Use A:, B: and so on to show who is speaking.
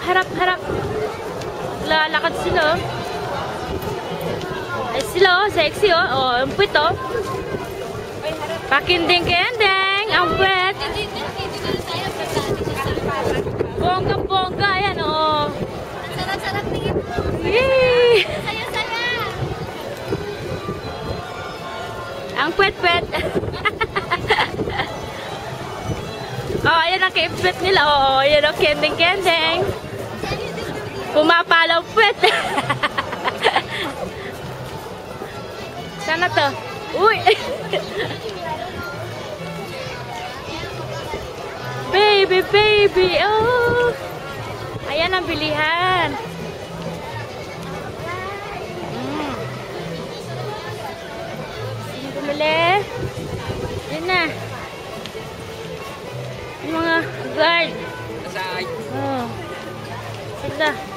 A: harap. Lalakad sila. Ay sila, oh, sexy, oh. Oh, ang puwit, oh. Pakinding-kending, ang puwit. Bongga-bongga, ayan, oh.
B: Sarap-sarap tingin mo.
A: Yay!
B: Saya-saya.
A: Ang puwet-puwet. Oh, ayan ang kipit nila. Oh, ayan ang kending-kending. Pumapalaw puwet. Sana to? Uy! Baby! Oh! Ayan ang bilihan. Sino bumili? Yan na. Yung mga guard. Oh. Sila.